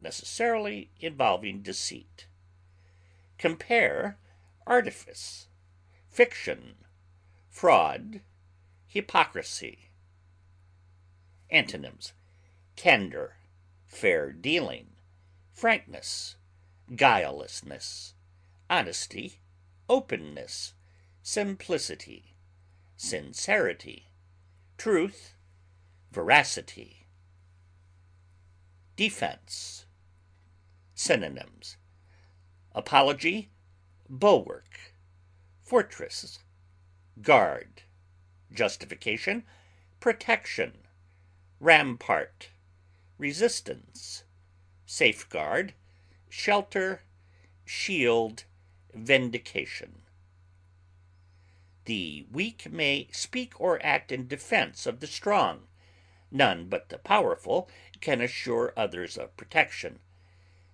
necessarily involving deceit. Compare artifice, fiction, fraud, hypocrisy. Antonyms: candor, fair dealing, frankness, guilelessness, honesty, openness, simplicity, sincerity, truth, veracity. Defense. Synonyms: apology, bulwark, fortress, guard, justification, protection, rampart, resistance, safeguard, shelter, shield, vindication. The weak may speak or act in defense of the strong. None but the powerful can assure others of protection.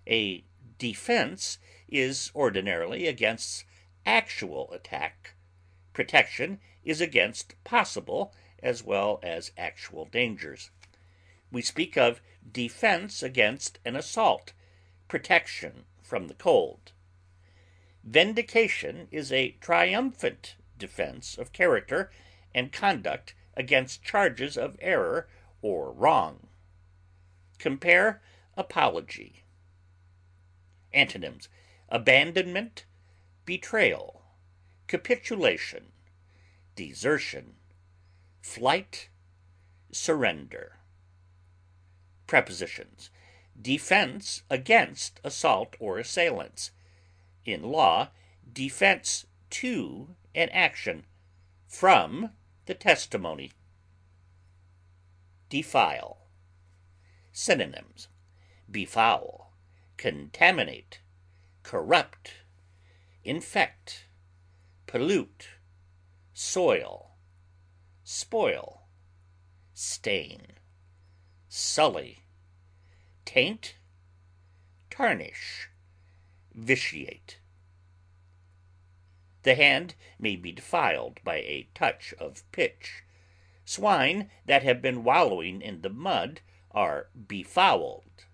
A defense is ordinarily against actual attack. Protection is against possible as well as actual dangers. We speak of defense against an assault, protection from the cold. Vindication is a triumphant defense of character and conduct against charges of error or wrong. Compare apology. Antonyms: abandonment, betrayal, capitulation, desertion, flight, surrender. Prepositions: defense against assault or assailants. In law, defense to an action, from the testimony. Defile. Synonyms: befoul, contaminate, corrupt, infect, pollute, soil, spoil, stain, sully, taint, tarnish, vitiate. The hand may be defiled by a touch of pitch. Swine that have been wallowing in the mud are befouled.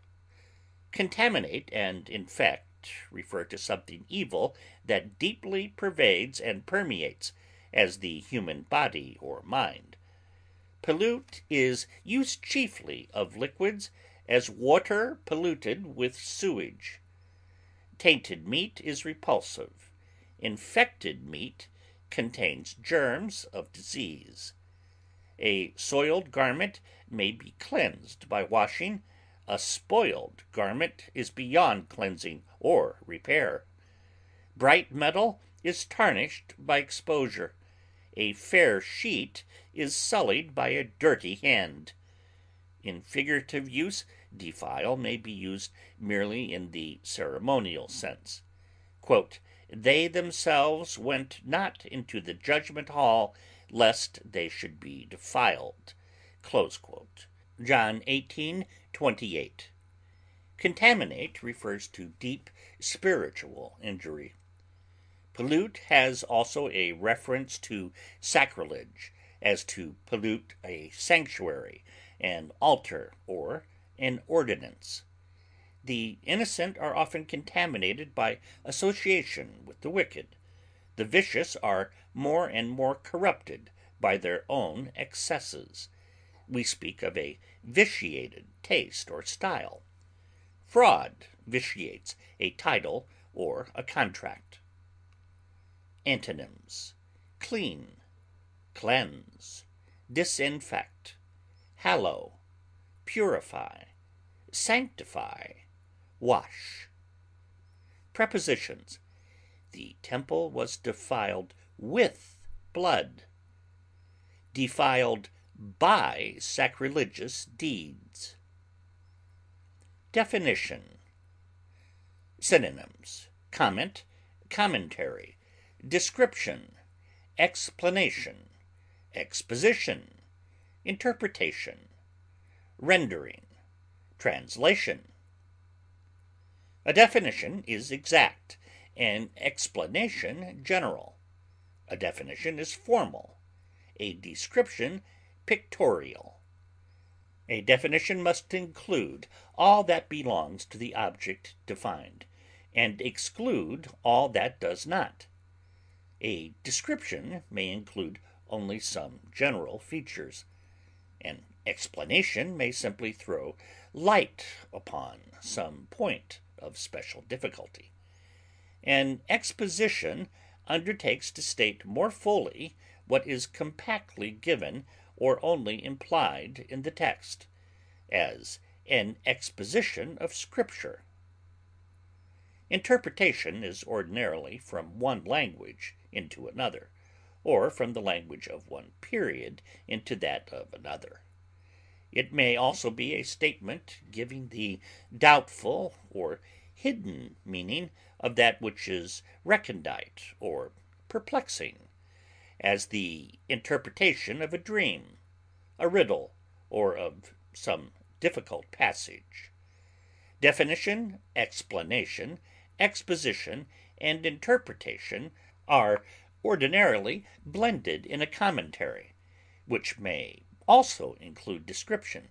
Contaminate and infect refer to something evil that deeply pervades and permeates, as the human body or mind. Pollute is used chiefly of liquids, as water polluted with sewage. Tainted meat is repulsive. Infected meat contains germs of disease. A soiled garment may be cleansed by washing. A spoiled garment is beyond cleansing or repair. Bright metal is tarnished by exposure. A fair sheet is sullied by a dirty hand. In figurative use, defile may be used merely in the ceremonial sense. They themselves went not into the judgment hall, lest they should be defiled. John 18:28. Contaminate refers to deep spiritual injury. Pollute has also a reference to sacrilege, as to pollute a sanctuary, an altar, or an ordinance. The innocent are often contaminated by association with the wicked. The vicious are more and more corrupted by their own excesses. We speak of a vitiated taste or style. Fraud vitiates a title or a contract. Antonyms: clean, cleanse, disinfect, hallow, purify, sanctify, wash. Prepositions: the temple was defiled with blood. Defiled by sacrilegious deeds. Definition. Synonyms: comment, commentary, description, explanation, exposition, interpretation, rendering, translation. A definition is exact, an explanation general. A definition is formal, a description pictorial. A definition must include all that belongs to the object defined, and exclude all that does not. A description may include only some general features. An explanation may simply throw light upon some point of special difficulty. An exposition undertakes to state more fully what is compactly given or only implied in the text, as an exposition of Scripture. Interpretation is ordinarily from one language into another, or from the language of one period into that of another. It may also be a statement giving the doubtful or hidden meaning of that which is recondite or perplexing, as the interpretation of a dream, a riddle, or of some difficult passage. Definition, explanation, exposition, and interpretation are ordinarily blended in a commentary, which may also include description.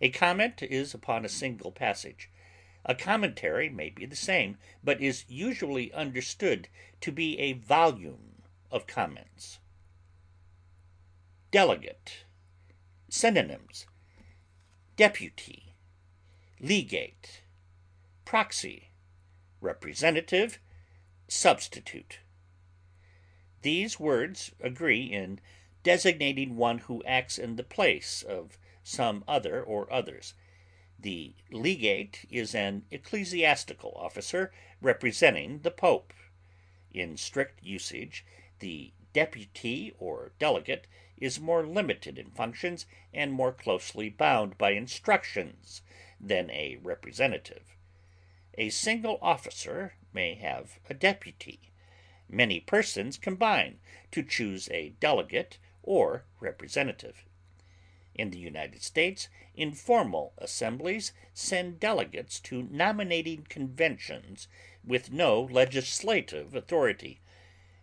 A comment is upon a single passage. A commentary may be the same, but is usually understood to be a volume of comments. Delegate. Synonyms: deputy, legate, proxy, representative, substitute. These words agree in designating one who acts in the place of some other or others. The legate is an ecclesiastical officer representing the Pope. In strict usage, the deputy or delegate is more limited in functions and more closely bound by instructions than a representative. A single officer may have a deputy. Many persons combine to choose a delegate or representative. In the United States, informal assemblies send delegates to nominating conventions with no legislative authority.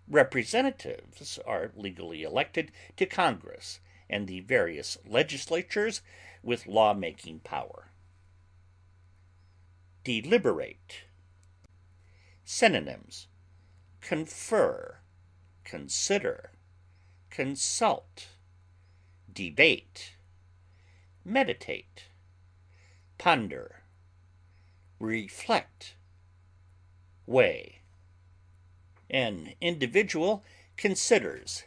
Representatives are legally elected to Congress and the various legislatures with lawmaking power. Deliberate. Synonyms: confer, consider, consult, debate, meditate, ponder, reflect, weigh. An individual considers,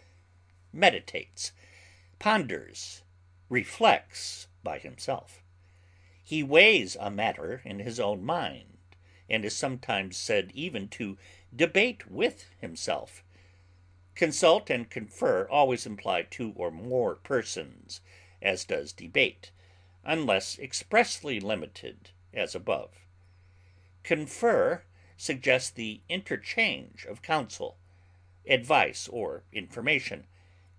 meditates, ponders, reflects by himself. He weighs a matter in his own mind, and is sometimes said even to debate with himself. Consult and confer always imply two or more persons, as does debate, unless expressly limited as above. Confer suggests the interchange of counsel, advice, or information.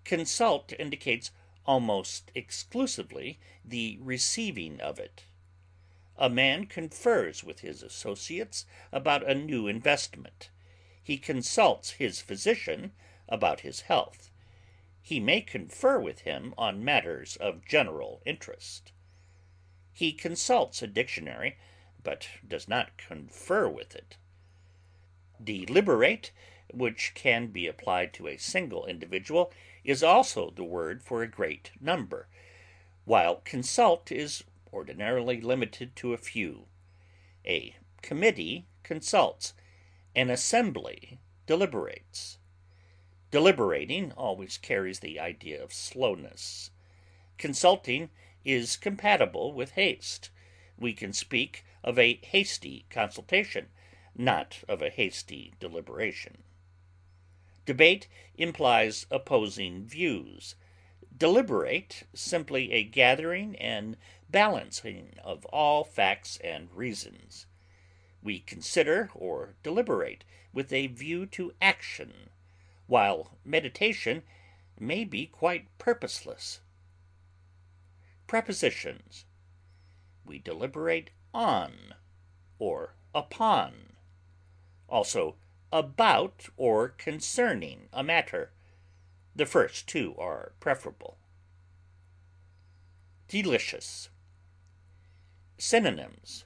Consult indicates almost exclusively the receiving of it. A man confers with his associates about a new investment. He consults his physician about his health. He may confer with him on matters of general interest. He consults a dictionary, but does not confer with it. Deliberate, which can be applied to a single individual, is also the word for a great number, while consult is ordinarily limited to a few. A committee consults, an assembly deliberates. Deliberating always carries the idea of slowness. Consulting is compatible with haste. We can speak of a hasty consultation, not of a hasty deliberation. Debate implies opposing views. Deliberate simply a gathering and balancing of all facts and reasons. We consider or deliberate with a view to action, while meditation may be quite purposeless. Prepositions: we deliberate on or upon, also about or concerning a matter. The first two are preferable. delicious. Synonyms: